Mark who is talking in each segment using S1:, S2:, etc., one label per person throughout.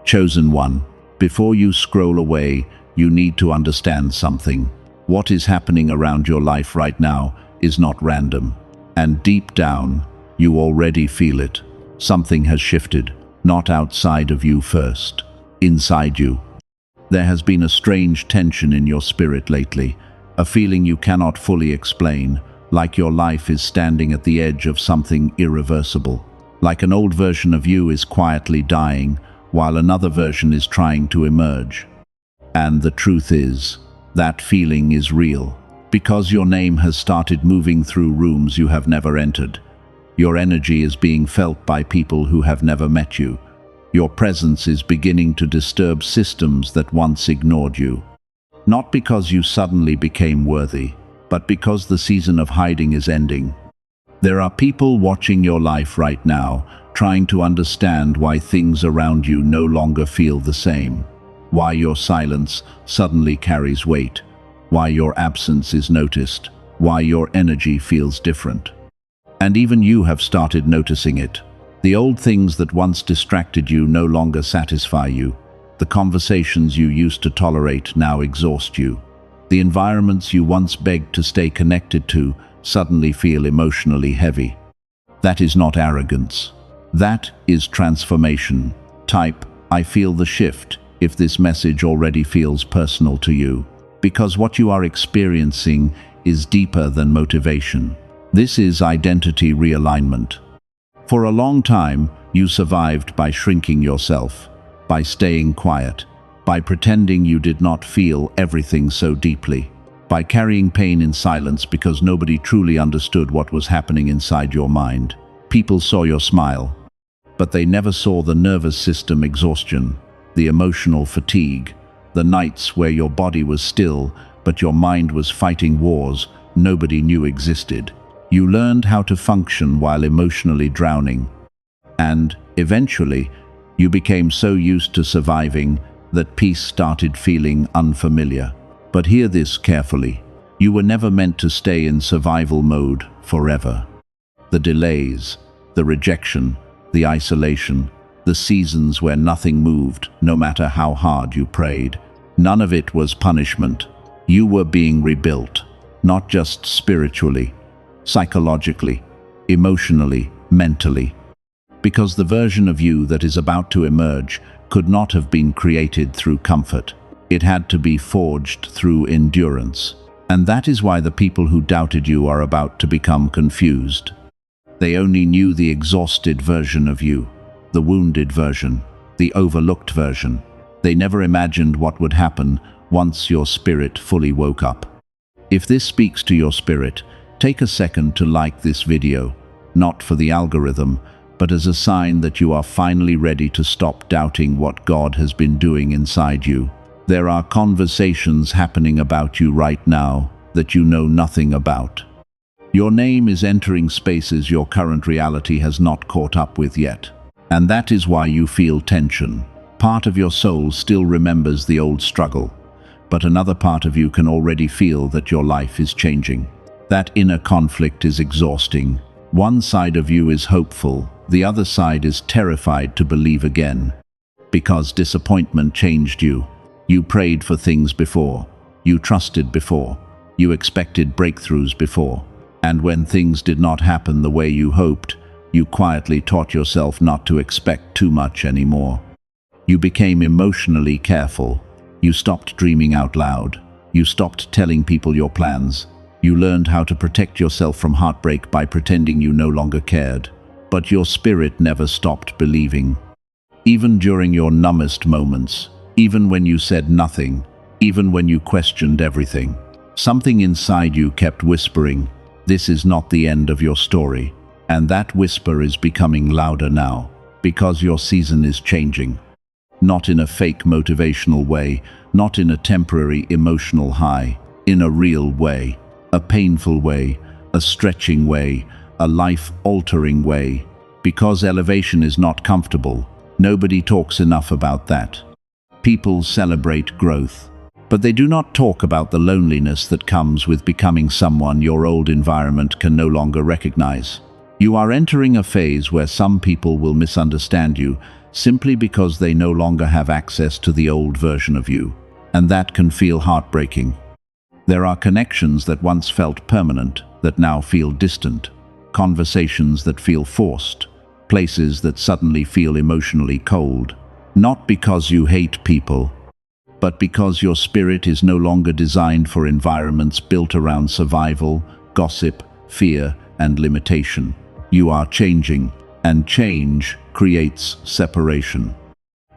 S1: Chosen one, before you scroll away, you need to understand something. What is happening around your life right now is not random. And deep down, you already feel it. Something has shifted, not outside of you first, inside you. There has been a strange tension in your spirit lately, a feeling you cannot fully explain, like your life is standing at the edge of something irreversible. Like an old version of you is quietly dying, while another version is trying to emerge. And the truth is, that feeling is real, because your name has started moving through rooms you have never entered. Your energy is being felt by people who have never met you. Your presence is beginning to disturb systems that once ignored you. Not because you suddenly became worthy, but because the season of hiding is ending. There are people watching your life right now, trying to understand why things around you no longer feel the same, why your silence suddenly carries weight, why your absence is noticed, why your energy feels different. And even you have started noticing it. The old things that once distracted you no longer satisfy you. The conversations you used to tolerate now exhaust you. The environments you once begged to stay connected to suddenly feel emotionally heavy. That is not arrogance. That is transformation. Type, "I feel the shift," if this message already feels personal to you. Because what you are experiencing is deeper than motivation. This is identity realignment. For a long time, you survived by shrinking yourself, by staying quiet, by pretending you did not feel everything so deeply, by carrying pain in silence because nobody truly understood what was happening inside your mind. People saw your smile, but they never saw the nervous system exhaustion, the emotional fatigue, the nights where your body was still, but your mind was fighting wars nobody knew existed. You learned how to function while emotionally drowning. And, eventually, you became so used to surviving that peace started feeling unfamiliar. But hear this carefully. You were never meant to stay in survival mode forever. The delays, the rejection, the isolation, the seasons where nothing moved, no matter how hard you prayed, none of it was punishment. You were being rebuilt, not just spiritually, psychologically, emotionally, mentally. Because the version of you that is about to emerge could not have been created through comfort. It had to be forged through endurance. And that is why the people who doubted you are about to become confused. They only knew the exhausted version of you, the wounded version, the overlooked version. They never imagined what would happen once your spirit fully woke up. If this speaks to your spirit, take a second to like this video, not for the algorithm, but as a sign that you are finally ready to stop doubting what God has been doing inside you. There are conversations happening about you right now that you know nothing about. Your name is entering spaces your current reality has not caught up with yet. And that is why you feel tension. Part of your soul still remembers the old struggle, but another part of you can already feel that your life is changing. That inner conflict is exhausting. One side of you is hopeful, the other side is terrified to believe again. Because disappointment changed you. You prayed for things before. You trusted before. You expected breakthroughs before. And when things did not happen the way you hoped, you quietly taught yourself not to expect too much anymore. You became emotionally careful. You stopped dreaming out loud. You stopped telling people your plans. You learned how to protect yourself from heartbreak by pretending you no longer cared. But your spirit never stopped believing. Even during your numbest moments, even when you said nothing, even when you questioned everything, something inside you kept whispering, "This is not the end of your story." And that whisper is becoming louder now, because your season is changing. Not in a fake motivational way, not in a temporary emotional high, in a real way, a painful way, a stretching way, a life-altering way. Because elevation is not comfortable, nobody talks enough about that. People celebrate growth, but they do not talk about the loneliness that comes with becoming someone your old environment can no longer recognize. You are entering a phase where some people will misunderstand you, simply because they no longer have access to the old version of you. And that can feel heartbreaking. There are connections that once felt permanent, that now feel distant. Conversations that feel forced. Places that suddenly feel emotionally cold. Not because you hate people, but because your spirit is no longer designed for environments built around survival, gossip, fear, and limitation. You are changing, and change creates separation.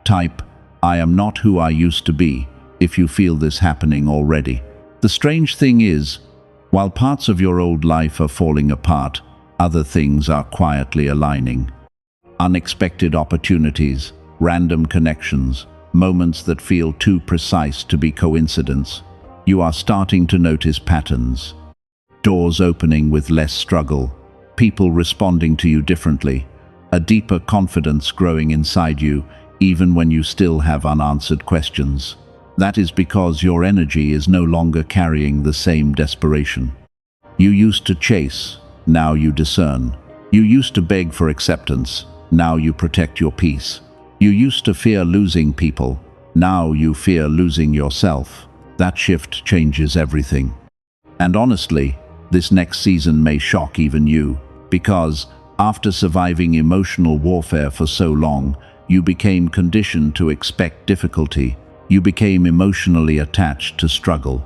S1: Type, "I am not who I used to be," if you feel this happening already. The strange thing is, while parts of your old life are falling apart, other things are quietly aligning. Unexpected opportunities, random connections, moments that feel too precise to be coincidence. You are starting to notice patterns. Doors opening with less struggle, people responding to you differently, a deeper confidence growing inside you, even when you still have unanswered questions. That is because your energy is no longer carrying the same desperation. You used to chase, now you discern. You used to beg for acceptance, now you protect your peace. You used to fear losing people, now you fear losing yourself. That shift changes everything. And honestly, this next season may shock even you, because after surviving emotional warfare for so long, you became conditioned to expect difficulty. You became emotionally attached to struggle.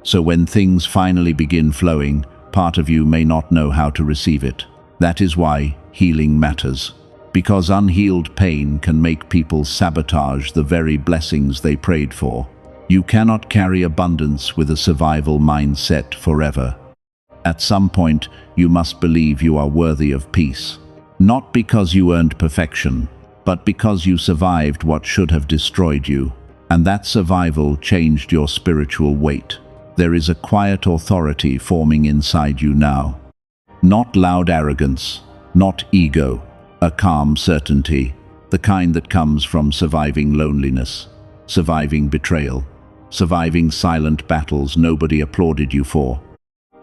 S1: So when things finally begin flowing, part of you may not know how to receive it. That is why healing matters. Because unhealed pain can make people sabotage the very blessings they prayed for. You cannot carry abundance with a survival mindset forever. At some point, you must believe you are worthy of peace. Not because you earned perfection, but because you survived what should have destroyed you. And that survival changed your spiritual weight. There is a quiet authority forming inside you now. Not loud arrogance, not ego, a calm certainty, the kind that comes from surviving loneliness, surviving betrayal, surviving silent battles nobody applauded you for.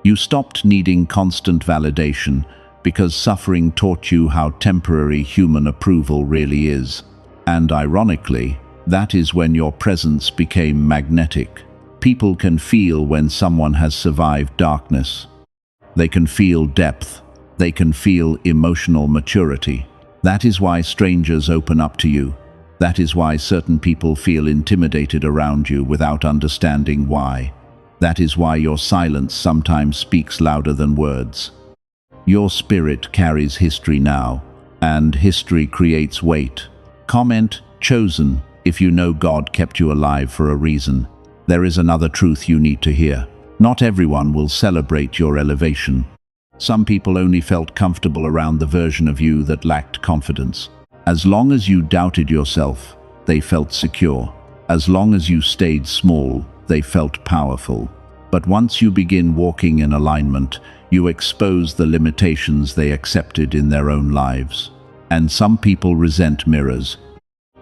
S1: You stopped needing constant validation because suffering taught you how temporary human approval really is. And ironically, that is when your presence became magnetic. People can feel when someone has survived darkness. They can feel depth. They can feel emotional maturity. That is why strangers open up to you. That is why certain people feel intimidated around you without understanding why. That is why your silence sometimes speaks louder than words. Your spirit carries history now, and history creates weight. Comment, chosen, if you know God kept you alive for a reason. There is another truth you need to hear. Not everyone will celebrate your elevation. Some people only felt comfortable around the version of you that lacked confidence. As long as you doubted yourself, they felt secure. As long as you stayed small, they felt powerful. But once you begin walking in alignment, you expose the limitations they accepted in their own lives. And some people resent mirrors.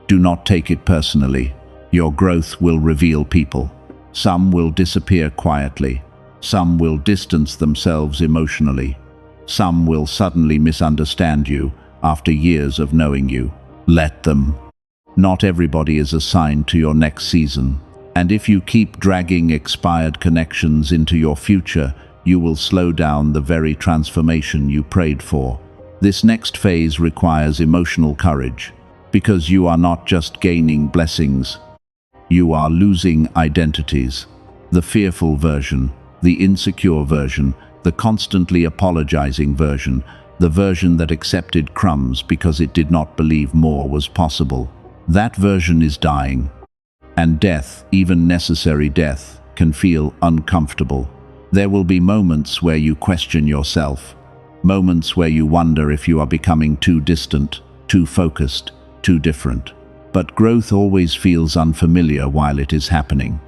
S1: Do not take it personally. Your growth will reveal people. Some will disappear quietly. Some will distance themselves emotionally. Some will suddenly misunderstand you after years of knowing you. Let them. Not everybody is assigned to your next season. And if you keep dragging expired connections into your future, you will slow down the very transformation you prayed for. This next phase requires emotional courage, because you are not just gaining blessings, you are losing identities. The fearful version, the insecure version, the constantly apologizing version, the version that accepted crumbs because it did not believe more was possible. That version is dying. And death, even necessary death, can feel uncomfortable. There will be moments where you question yourself, moments where you wonder if you are becoming too distant, too focused, too different. But growth always feels unfamiliar while it is happening.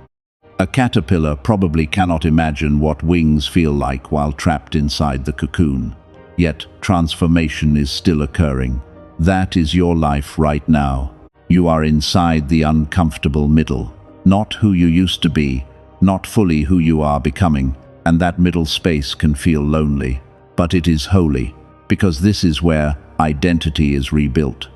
S1: A caterpillar probably cannot imagine what wings feel like while trapped inside the cocoon. Yet transformation is still occurring. That is your life right now. You are inside the uncomfortable middle, not who you used to be, not fully who you are becoming, and that middle space can feel lonely. But it is holy, because this is where identity is rebuilt.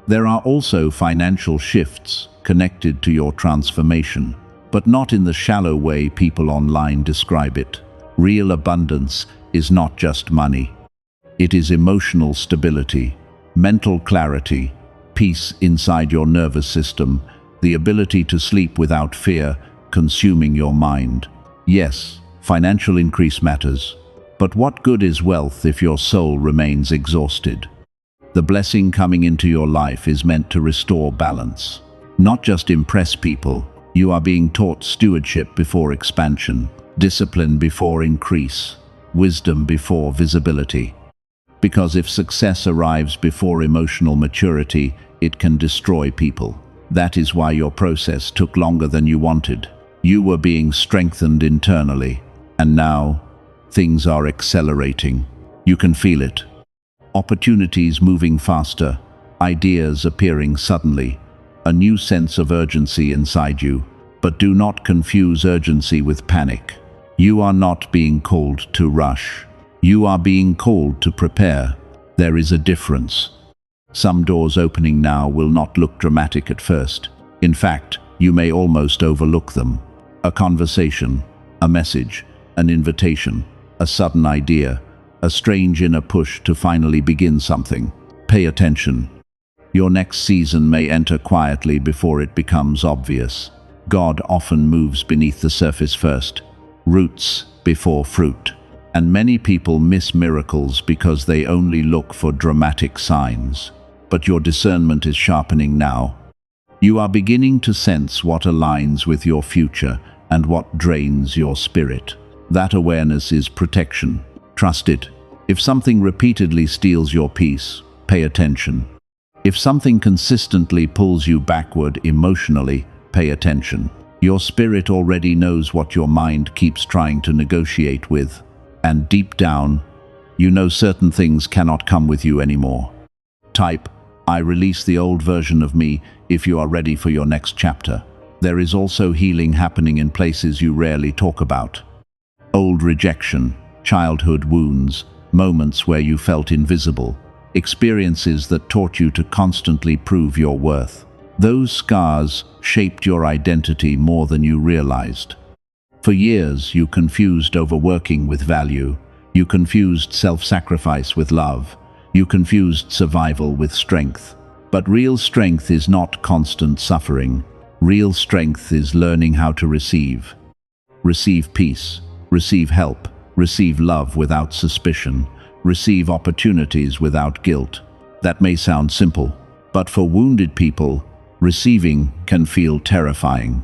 S1: There are also financial shifts connected to your transformation, but not in the shallow way people online describe it. Real abundance is not just money. It is emotional stability, mental clarity, peace inside your nervous system, the ability to sleep without fear consuming your mind. Yes, financial increase matters, but what good is wealth if your soul remains exhausted? The blessing coming into your life is meant to restore balance, not just impress people. You are being taught stewardship before expansion, discipline before increase, wisdom before visibility. Because if success arrives before emotional maturity, it can destroy people. That is why your process took longer than you wanted. You were being strengthened internally, and now things are accelerating. You can feel it. Opportunities moving faster, ideas appearing suddenly, a new sense of urgency inside you. But do not confuse urgency with panic. You are not being called to rush. You are being called to prepare. There is a difference. Some doors opening now will not look dramatic at first. In fact, you may almost overlook them. A conversation, a message, an invitation, a sudden idea, a strange inner push to finally begin something. Pay attention. Your next season may enter quietly before it becomes obvious. God often moves beneath the surface first, roots before fruit. And many people miss miracles because they only look for dramatic signs. But your discernment is sharpening now. You are beginning to sense what aligns with your future and what drains your spirit. That awareness is protection. Trust it. If something repeatedly steals your peace, pay attention. If something consistently pulls you backward emotionally, pay attention. Your spirit already knows what your mind keeps trying to negotiate with. And deep down, you know certain things cannot come with you anymore. Type, I release the old version of me if you are ready for your next chapter. There is also healing happening in places you rarely talk about. Old rejection, childhood wounds, moments where you felt invisible, experiences that taught you to constantly prove your worth. Those scars shaped your identity more than you realized. For years, you confused overworking with value. You confused self-sacrifice with love. You confused survival with strength. But real strength is not constant suffering. Real strength is learning how to receive. Receive peace. Receive help. Receive love without suspicion. Receive opportunities without guilt. That may sound simple, but for wounded people, receiving can feel terrifying.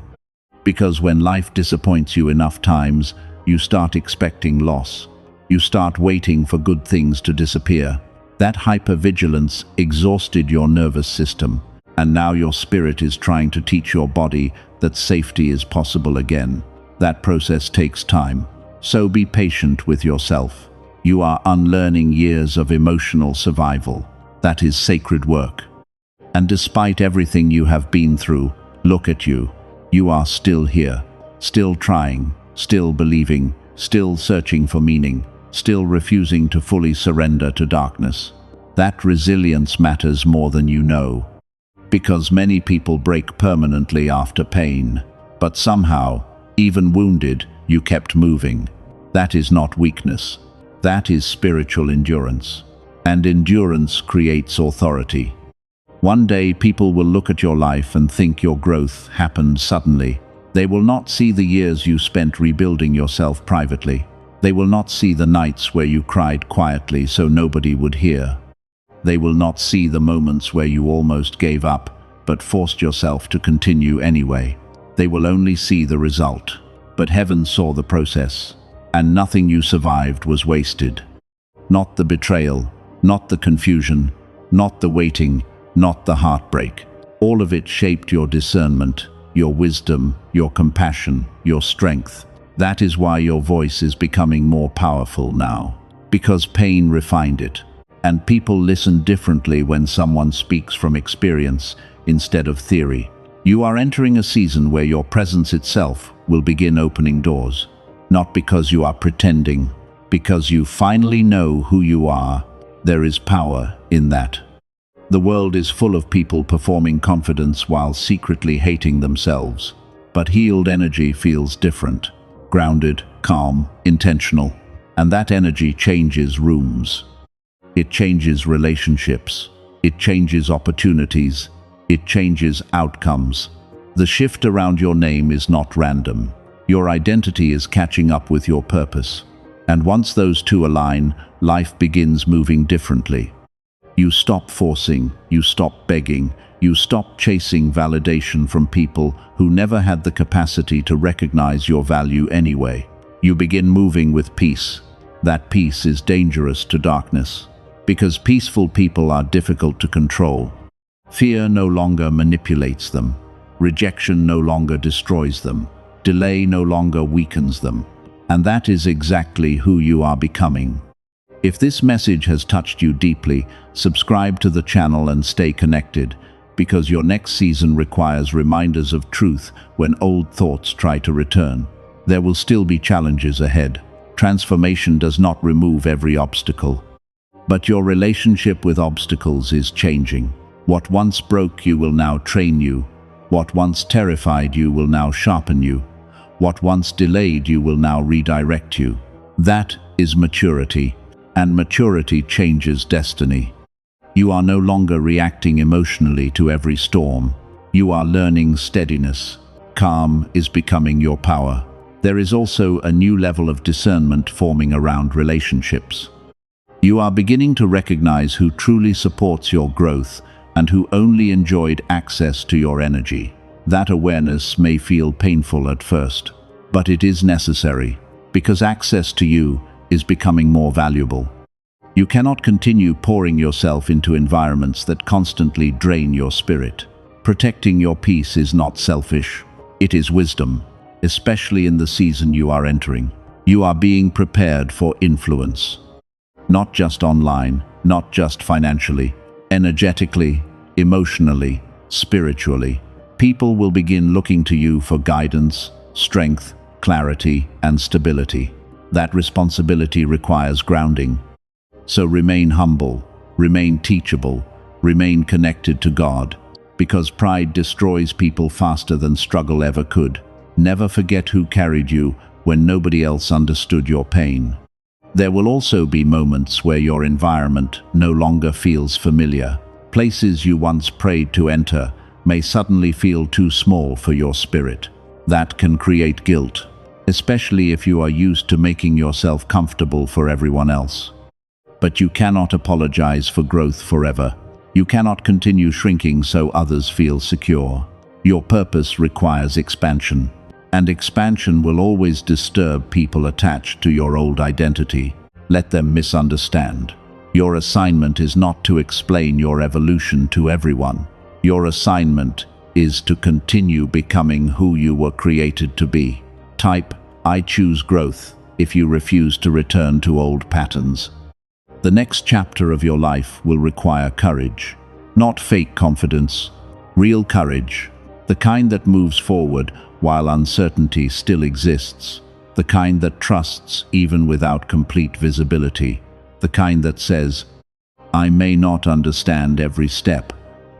S1: Because when life disappoints you enough times, you start expecting loss. You start waiting for good things to disappear. That hypervigilance exhausted your nervous system, and now your spirit is trying to teach your body that safety is possible again. That process takes time, so be patient with yourself. You are unlearning years of emotional survival. That is sacred work. And despite everything you have been through, look at you. You are still here, still trying, still believing, still searching for meaning, still refusing to fully surrender to darkness. That resilience matters more than you know. Because many people break permanently after pain, but somehow, even wounded, you kept moving. That is not weakness. That is spiritual endurance. And endurance creates authority. One day people will look at your life and think your growth happened suddenly. They will not see the years you spent rebuilding yourself privately. They will not see the nights where you cried quietly so nobody would hear. They will not see the moments where you almost gave up, but forced yourself to continue anyway. They will only see the result. But heaven saw the process, and nothing you survived was wasted. Not the betrayal, not the confusion, not the waiting, not the heartbreak. All of it shaped your discernment, your wisdom, your compassion, your strength. That is why your voice is becoming more powerful now. Because pain refined it. And people listen differently when someone speaks from experience instead of theory. You are entering a season where your presence itself will begin opening doors. Not because you are pretending, because you finally know who you are. There is power in that. The world is full of people performing confidence while secretly hating themselves. But healed energy feels different. Grounded, calm, intentional. And that energy changes rooms. It changes relationships. It changes opportunities. It changes outcomes. The shift around your name is not random. Your identity is catching up with your purpose. And once those two align, life begins moving differently. You stop forcing, you stop begging, you stop chasing validation from people who never had the capacity to recognize your value anyway. You begin moving with peace. That peace is dangerous to darkness, because peaceful people are difficult to control. Fear no longer manipulates them. Rejection no longer destroys them. Delay no longer weakens them. And that is exactly who you are becoming. If this message has touched you deeply, subscribe to the channel and stay connected, because your next season requires reminders of truth when old thoughts try to return. There will still be challenges ahead. Transformation does not remove every obstacle. But your relationship with obstacles is changing. What once broke you will now train you. What once terrified you will now sharpen you. What once delayed you will now redirect you. That is maturity, and maturity changes destiny. You are no longer reacting emotionally to every storm. You are learning steadiness. Calm is becoming your power. There is also a new level of discernment forming around relationships. You are beginning to recognize who truly supports your growth and who only enjoyed access to your energy. That awareness may feel painful at first, but it is necessary, because access to you is becoming more valuable. You cannot continue pouring yourself into environments that constantly drain your spirit. Protecting your peace is not selfish, it is wisdom, especially in the season you are entering. You are being prepared for influence. Not just online, not just financially, energetically, emotionally, spiritually. People will begin looking to you for guidance, strength, clarity, and stability. That responsibility requires grounding. So remain humble, remain teachable, remain connected to God, because pride destroys people faster than struggle ever could. Never forget who carried you when nobody else understood your pain. There will also be moments where your environment no longer feels familiar. Places you once prayed to enter may suddenly feel too small for your spirit. That can create guilt, especially if you are used to making yourself comfortable for everyone else. But you cannot apologize for growth forever. You cannot continue shrinking so others feel secure. Your purpose requires expansion. And expansion will always disturb people attached to your old identity. Let them misunderstand. Your assignment is not to explain your evolution to everyone. Your assignment is to continue becoming who you were created to be. Type, "I choose growth," if you refuse to return to old patterns. The next chapter of your life will require courage. Not fake confidence, real courage. The kind that moves forward while uncertainty still exists. The kind that trusts even without complete visibility. The kind that says, "I may not understand every step,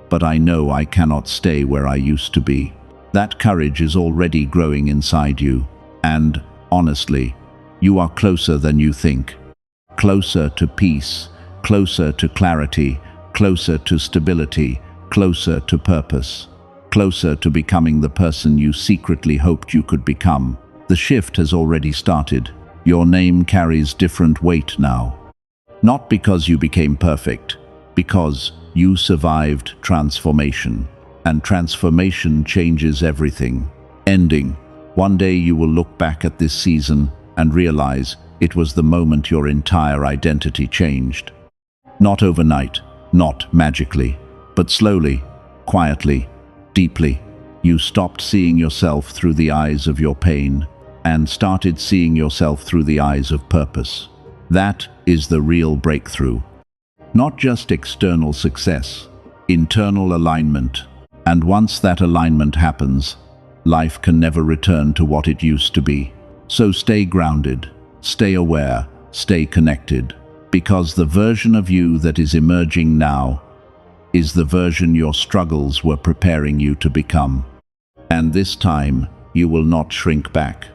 S1: but I know I cannot stay where I used to be." That courage is already growing inside you. And, honestly, you are closer than you think. Closer to peace, closer to clarity, closer to stability, closer to purpose. Closer to becoming the person you secretly hoped you could become. The shift has already started. Your name carries different weight now. Not because you became perfect, because you survived transformation. And transformation changes everything. Ending. One day you will look back at this season and realize it was the moment your entire identity changed. Not overnight, not magically, but slowly, quietly, deeply. You stopped seeing yourself through the eyes of your pain and started seeing yourself through the eyes of purpose. That is the real breakthrough. Not just external success, internal alignment. And once that alignment happens, life can never return to what it used to be. So stay grounded, stay aware, stay connected, because the version of you that is emerging now is the version your struggles were preparing you to become. And this time, you will not shrink back.